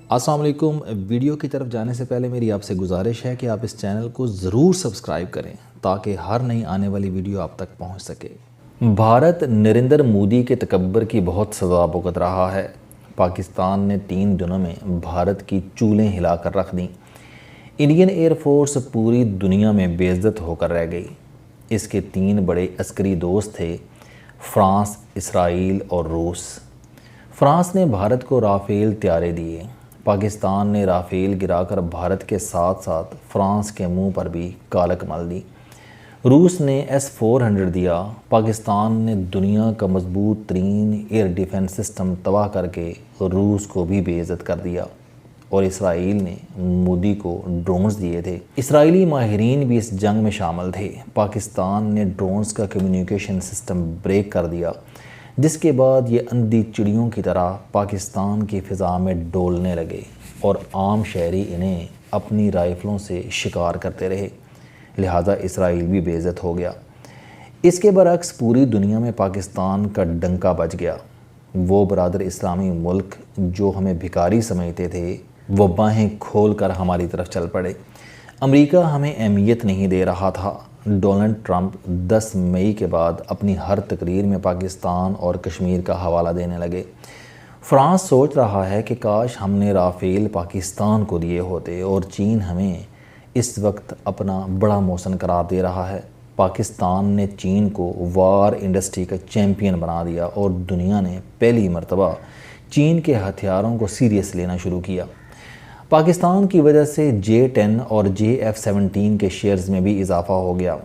السلام علیکم۔ ویڈیو کی طرف جانے سے پہلے میری آپ سے گزارش ہے کہ آپ اس چینل کو ضرور سبسکرائب کریں تاکہ ہر نئی آنے والی ویڈیو آپ تک پہنچ سکے۔ بھارت نریندر مودی کے تکبر کی بہت سزا بھگت رہا ہے۔ پاکستان نے 3 دنوں میں بھارت کی چولیں ہلا کر رکھ دیں۔ انڈین ایئر فورس پوری دنیا میں بے عزت ہو کر رہ گئی۔ اس کے 3 بڑے عسکری دوست تھے، فرانس، اسرائیل اور روس۔ فرانس نے بھارت کو رافیل طیارے دیے۔ پاکستان نے رافیل گرا کر بھارت کے ساتھ ساتھ فرانس کے منہ پر بھی کالک مل دی۔ روس نے S-400 دیا۔ پاکستان نے دنیا کا مضبوط ترین ایئر ڈیفنس سسٹم تباہ کر کے روس کو بھی بے عزت کر دیا۔ اور اسرائیل نے مودی کو ڈرونز دیے تھے۔ اسرائیلی ماہرین بھی اس جنگ میں شامل تھے۔ پاکستان نے ڈرونز کا کمیونیکیشن سسٹم بریک کر دیا، جس کے بعد یہ اندھی چڑیوں کی طرح پاکستان کی فضا میں ڈولنے لگے اور عام شہری انہیں اپنی رائفلوں سے شکار کرتے رہے، لہٰذا اسرائیل بھی بے عزت ہو گیا۔ اس کے برعکس پوری دنیا میں پاکستان کا ڈنکا بج گیا۔ وہ برادر اسلامی ملک جو ہمیں بھکاری سمجھتے تھے، وہ باہیں کھول کر ہماری طرف چل پڑے۔ امریکہ ہمیں اہمیت نہیں دے رہا تھا۔ ڈونلڈ ٹرمپ 10 مئی کے بعد اپنی ہر تقریر میں پاکستان اور کشمیر کا حوالہ دینے لگے۔ فرانس سوچ رہا ہے کہ کاش ہم نے رافیل پاکستان کو دیے ہوتے، اور چین ہمیں اس وقت اپنا بڑا محسن قرار دے رہا ہے۔ پاکستان نے چین کو وار انڈسٹری کا چیمپئن بنا دیا اور دنیا نے پہلی مرتبہ چین کے ہتھیاروں کو سیریس لینا شروع کیا۔ پاکستان کی وجہ سے J-10 اور JF-17 کے شیئرز میں بھی اضافہ ہو گیا۔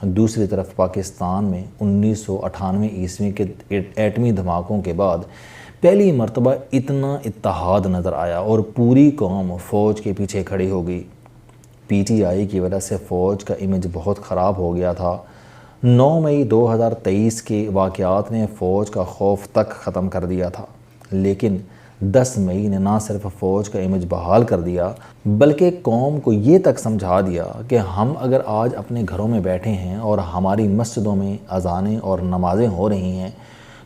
دوسری طرف پاکستان میں 1998 کے ایٹمی دھماکوں کے بعد پہلی مرتبہ اتنا اتحاد نظر آیا اور پوری قوم فوج کے پیچھے کھڑی ہو گئی۔ PTI کی وجہ سے فوج کا امیج بہت خراب ہو گیا تھا۔ 9 مئی 2023 کے واقعات نے فوج کا خوف تک ختم کر دیا تھا، لیکن 10 مئی نے نہ صرف فوج کا امیج بحال کر دیا بلکہ قوم کو یہ تک سمجھا دیا کہ ہم اگر آج اپنے گھروں میں بیٹھے ہیں اور ہماری مسجدوں میں اذانیں اور نمازیں ہو رہی ہیں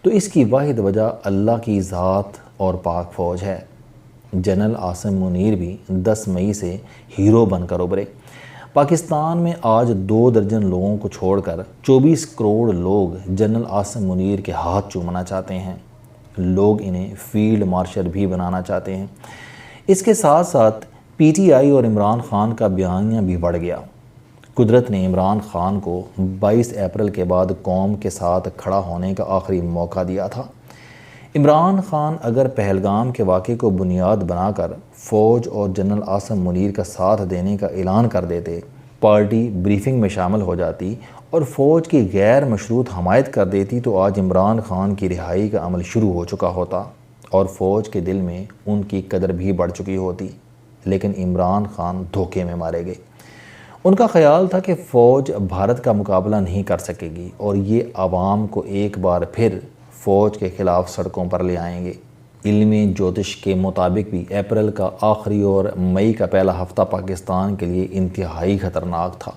تو اس کی واحد وجہ اللہ کی ذات اور پاک فوج ہے۔ جنرل عاصم منیر بھی 10 مئی سے ہیرو بن کر ابھرے۔ پاکستان میں آج 2 درجن لوگوں کو چھوڑ کر 24 کروڑ لوگ جنرل عاصم منیر کے ہاتھ چومنا چاہتے ہیں۔ لوگ انہیں فیلڈ مارشل بھی بنانا چاہتے ہیں۔ اس کے ساتھ ساتھ PTI اور عمران خان کا بیانیہ بھی بڑھ گیا۔ قدرت نے عمران خان کو 22 اپریل کے بعد قوم کے ساتھ کھڑا ہونے کا آخری موقع دیا تھا۔ عمران خان اگر پہلگام کے واقعے کو بنیاد بنا کر فوج اور جنرل عاصم منیر کا ساتھ دینے کا اعلان کر دیتے، پارٹی بریفنگ میں شامل ہو جاتی اور فوج کی غیر مشروط حمایت کر دیتی تو آج عمران خان کی رہائی کا عمل شروع ہو چکا ہوتا اور فوج کے دل میں ان کی قدر بھی بڑھ چکی ہوتی۔ لیکن عمران خان دھوکے میں مارے گئے۔ ان کا خیال تھا کہ فوج بھارت کا مقابلہ نہیں کر سکے گی اور یہ عوام کو ایک بار پھر فوج کے خلاف سڑکوں پر لے آئیں گے۔ علم جوتش کے مطابق بھی اپریل کا آخری اور مئی کا پہلا ہفتہ پاکستان کے لیے انتہائی خطرناک تھا۔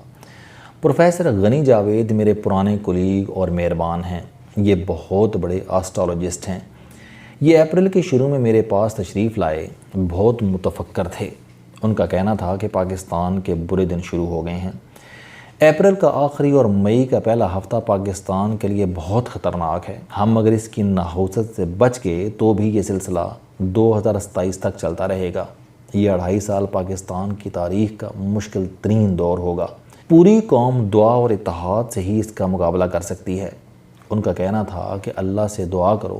پروفیسر غنی جاوید میرے پرانے کولیگ اور مہربان ہیں۔ یہ بہت بڑے آسٹرالوجسٹ ہیں۔ یہ اپریل کے شروع میں میرے پاس تشریف لائے، بہت متفکر تھے۔ ان کا کہنا تھا کہ پاکستان کے برے دن شروع ہو گئے ہیں۔ اپریل کا آخری اور مئی کا پہلا ہفتہ پاکستان کے لیے بہت خطرناک ہے۔ ہم اگر اس کی نحوست سے بچ گئے تو بھی یہ سلسلہ 2027 تک چلتا رہے گا۔ یہ 2.5 سال پاکستان کی تاریخ کا مشکل ترین دور ہوگا۔ پوری قوم دعا اور اتحاد سے ہی اس کا مقابلہ کر سکتی ہے۔ ان کا کہنا تھا کہ اللہ سے دعا کرو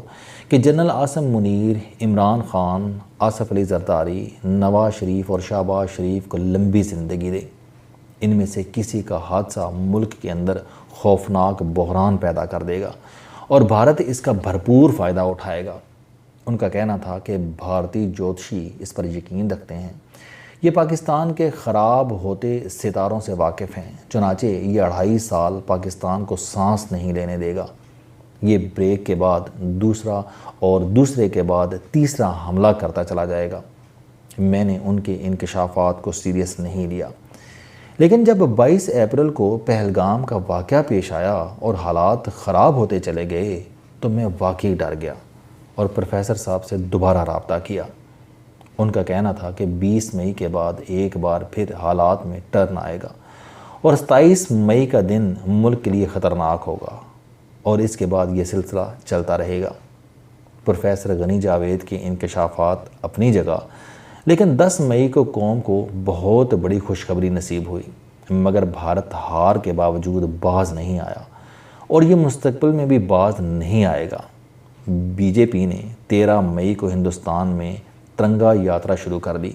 کہ جنرل عاصم منیر، عمران خان، آصف علی زرداری، نواز شریف اور شہباز شریف کو لمبی زندگی دے۔ ان میں سے کسی کا حادثہ ملک کے اندر خوفناک بحران پیدا کر دے گا اور بھارت اس کا بھرپور فائدہ اٹھائے گا۔ ان کا کہنا تھا کہ بھارتی جوتشی اس پر یقین رکھتے ہیں۔ یہ پاکستان کے خراب ہوتے ستاروں سے واقف ہیں، چنانچہ یہ 2.5 سال پاکستان کو سانس نہیں لینے دے گا۔ یہ بریک کے بعد دوسرا اور دوسرے کے بعد تیسرا حملہ کرتا چلا جائے گا۔ میں نے ان کے انکشافات کو سیریس نہیں لیا، لیکن جب 22 اپریل کو پہلگام کا واقعہ پیش آیا اور حالات خراب ہوتے چلے گئے تو میں واقعی ڈر گیا اور پروفیسر صاحب سے دوبارہ رابطہ کیا۔ ان کا کہنا تھا کہ 20 مئی کے بعد ایک بار پھر حالات میں ٹرن آئے گا اور 27 مئی کا دن ملک کے لیے خطرناک ہوگا اور اس کے بعد یہ سلسلہ چلتا رہے گا۔ پروفیسر غنی جاوید کے انکشافات اپنی جگہ، لیکن 10 مئی کو قوم کو بہت بڑی خوشخبری نصیب ہوئی، مگر بھارت ہار کے باوجود باز نہیں آیا اور یہ مستقبل میں بھی باز نہیں آئے گا۔ بی جے پی نے 13 مئی کو ہندوستان میں ترنگا یاترا شروع کر دی۔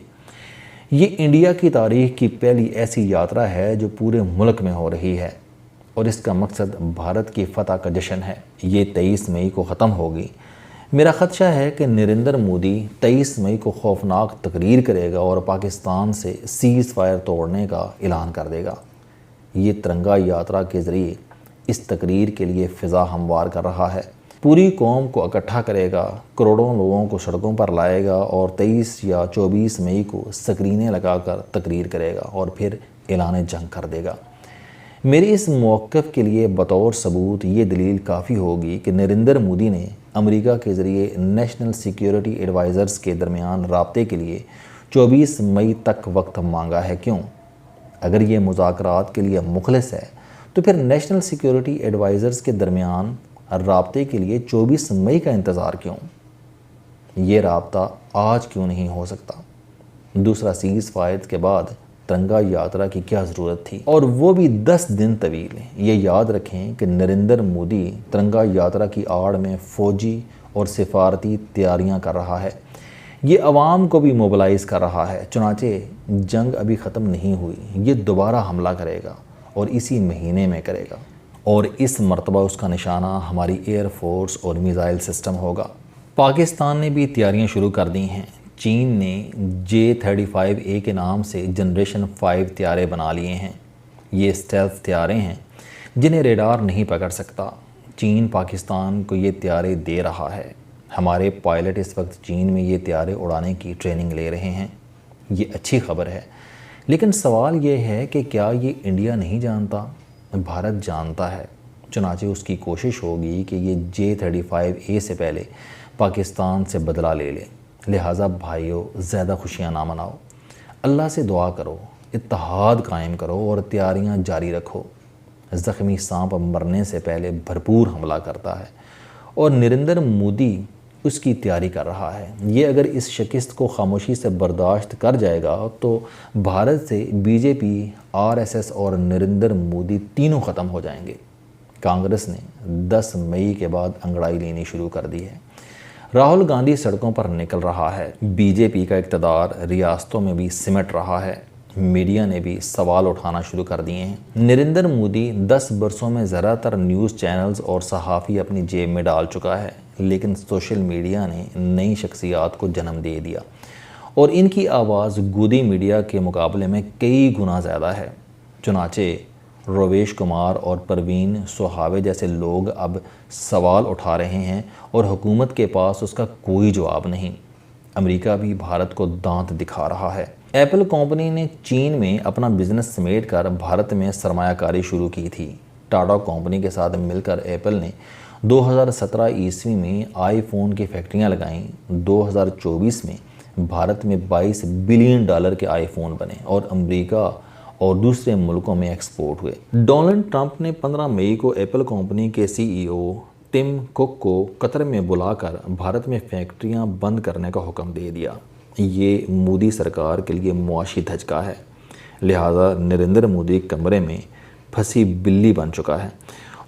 یہ انڈیا کی تاریخ کی پہلی ایسی یاترا ہے جو پورے ملک میں ہو رہی ہے اور اس کا مقصد بھارت کی فتح کا جشن ہے۔ یہ 23 مئی کو ختم ہوگی۔ میرا خدشہ ہے کہ نریندر مودی 23 مئی کو خوفناک تقریر کرے گا اور پاکستان سے سیز فائر توڑنے کا اعلان کر دے گا۔ یہ ترنگا یاترا کے ذریعے اس تقریر کے لیے فضا ہموار کر رہا ہے، پوری قوم کو اکٹھا کرے گا، کروڑوں لوگوں کو سڑکوں پر لائے گا اور 23 یا 24 مئی کو سکرینیں لگا کر تقریر کرے گا اور پھر اعلان جنگ کر دے گا۔ میری اس موقف کے لیے بطور ثبوت یہ دلیل کافی ہوگی کہ نریندر مودی نے امریکہ کے ذریعے نیشنل سیکیورٹی ایڈوائزرز کے درمیان رابطے کے لیے 24 مئی تک وقت مانگا ہے۔ کیوں؟ اگر یہ مذاکرات کے لیے مخلص ہے تو پھر نیشنل سیکیورٹی ایڈوائزرز کے درمیان رابطے کے لیے 24 مئی کا انتظار کیوں؟ یہ رابطہ آج کیوں نہیں ہو سکتا؟ دوسرا، سیز فائر کے بعد ترنگا یاترا کی کیا ضرورت تھی، اور وہ بھی 10 دن طویل؟ یہ یاد رکھیں کہ نریندر مودی ترنگا یاترا کی آڑ میں فوجی اور سفارتی تیاریاں کر رہا ہے، یہ عوام کو بھی موبلائز کر رہا ہے۔ چنانچہ جنگ ابھی ختم نہیں ہوئی، یہ دوبارہ حملہ کرے گا اور اسی مہینے میں کرے گا، اور اس مرتبہ اس کا نشانہ ہماری ایئر فورس اور میزائل سسٹم ہوگا۔ پاکستان نے بھی تیاریاں شروع کر دی ہیں۔ چین نے J-35A کے نام سے جنریشن 5 طیارے بنا لیے ہیں۔ یہ اسٹیلتھ طیارے ہیں جنہیں ریڈار نہیں پکڑ سکتا۔ چین پاکستان کو یہ طیارے دے رہا ہے۔ ہمارے پائلٹ اس وقت چین میں یہ طیارے اڑانے کی ٹریننگ لے رہے ہیں۔ یہ اچھی خبر ہے، لیکن سوال یہ ہے کہ کیا یہ انڈیا نہیں جانتا؟ بھارت جانتا ہے، چنانچہ اس کی کوشش ہوگی کہ یہ J-35A سے پہلے پاکستان سے بدلہ لے لے۔ لہٰذا بھائیوں، زیادہ خوشیاں نہ مناؤ، اللہ سے دعا کرو، اتحاد قائم کرو اور تیاریاں جاری رکھو۔ زخمی سانپ مرنے سے پہلے بھرپور حملہ کرتا ہے اور نریندر مودی اس کی تیاری کر رہا ہے۔ یہ اگر اس شکست کو خاموشی سے برداشت کر جائے گا تو بھارت سے BJP، RSS اور نریندر مودی تینوں ختم ہو جائیں گے۔ کانگریس نے 10 مئی کے بعد انگڑائی لینی شروع کر دی ہے۔ راہل گاندھی سڑکوں پر نکل رہا ہے۔ BJP کا اقتدار ریاستوں میں بھی سمٹ رہا ہے۔ میڈیا نے بھی سوال اٹھانا شروع کر دیے ہیں۔ نریندر مودی 10 برسوں میں زیادہ تر نیوز چینلز اور صحافی اپنی جیب میں ڈال چکا ہے، لیکن سوشل میڈیا نے نئی شخصیات کو جنم دے دیا اور ان کی آواز گودی میڈیا کے مقابلے میں کئی گنا زیادہ ہے۔ چنانچہ رویش کمار اور پروین سہاوے جیسے لوگ اب سوال اٹھا رہے ہیں اور حکومت کے پاس اس کا کوئی جواب نہیں۔ امریکہ بھی بھارت کو دانت دکھا رہا ہے۔ ایپل کمپنی نے چین میں اپنا بزنس سمیٹ کر بھارت میں سرمایہ کاری شروع کی تھی۔ ٹاٹا کمپنی کے ساتھ مل کر ایپل نے 2017 عیسوی میں آئی فون کی فیکٹریاں لگائیں۔ 2024 میں بھارت میں $22 بلین کے آئی فون بنے اور امریکہ اور دوسرے ملکوں میں ایکسپورٹ ہوئے۔ ڈونلڈ ٹرمپ نے 15 مئی کو ایپل کمپنی کے CEO ٹم کک کو قطر میں بلا کر بھارت میں فیکٹریاں بند کرنے کا حکم دے دیا۔ یہ مودی سرکار کے لیے معاشی دھچکا ہے، لہٰذا نریندر مودی کمرے میں پھنسی بلی بن چکا ہے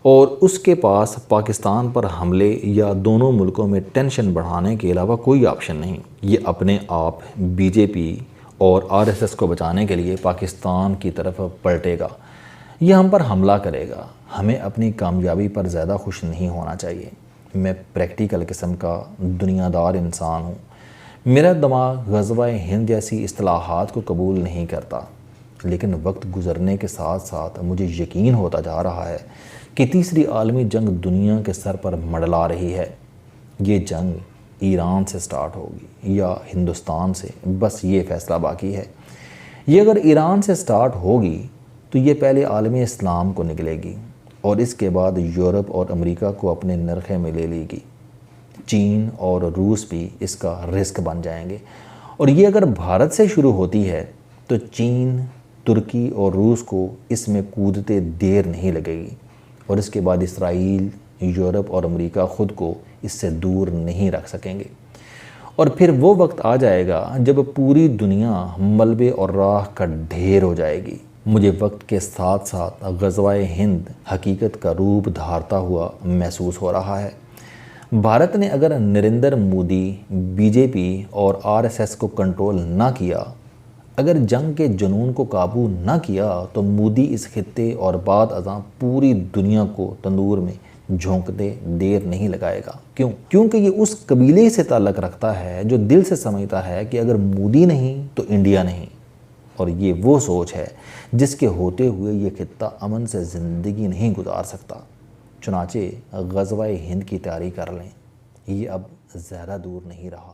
اور اس کے پاس پاکستان پر حملے یا دونوں ملکوں میں ٹینشن بڑھانے کے علاوہ کوئی آپشن نہیں۔ یہ اپنے آپ BJP اور RSS کو بچانے کے لیے پاکستان کی طرف پلٹے گا، یہ ہم پر حملہ کرے گا۔ ہمیں اپنی کامیابی پر زیادہ خوش نہیں ہونا چاہیے۔ میں پریکٹیکل قسم کا دنیا دار انسان ہوں۔ میرا دماغ غزوہ ہند جیسی اصطلاحات کو قبول نہیں کرتا، لیکن وقت گزرنے کے ساتھ ساتھ مجھے یقین ہوتا جا رہا ہے کہ تیسری عالمی جنگ دنیا کے سر پر منڈلا رہی ہے۔ یہ جنگ ایران سے سٹارٹ ہوگی یا ہندوستان سے، بس یہ فیصلہ باقی ہے۔ یہ اگر ایران سے سٹارٹ ہوگی تو یہ پہلے عالم اسلام کو نگلے گی اور اس کے بعد یورپ اور امریکہ کو اپنے نرخے میں لے لے گی۔ چین اور روس بھی اس کا رسک بن جائیں گے اور یہ اگر بھارت سے شروع ہوتی ہے تو چین، ترکی اور روس کو اس میں کودتے دیر نہیں لگے گی، اور اس کے بعد اسرائیل، یورپ اور امریکہ خود کو اس سے دور نہیں رکھ سکیں گے، اور پھر وہ وقت آ جائے گا جب پوری دنیا ملبے اور راکھ کا ڈھیر ہو جائے گی۔ مجھے وقت کے ساتھ ساتھ غزوہ ہند حقیقت کا روپ دھارتا ہوا محسوس ہو رہا ہے۔ بھارت نے اگر نریندر مودی، بی جے پی اور RSS کو کنٹرول نہ کیا، اگر جنگ کے جنون کو قابو نہ کیا، تو مودی اس خطے اور بعد ازاں پوری دنیا کو تندور میں جھونکتے دیر نہیں لگائے گا۔ کیوں؟ کیونکہ یہ اس قبیلے سے تعلق رکھتا ہے جو دل سے سمجھتا ہے کہ اگر مودی نہیں تو انڈیا نہیں، اور یہ وہ سوچ ہے جس کے ہوتے ہوئے یہ خطہ امن سے زندگی نہیں گزار سکتا۔ چنانچہ غزوہ ہند کی تیاری کر لیں، یہ اب زیادہ دور نہیں رہا۔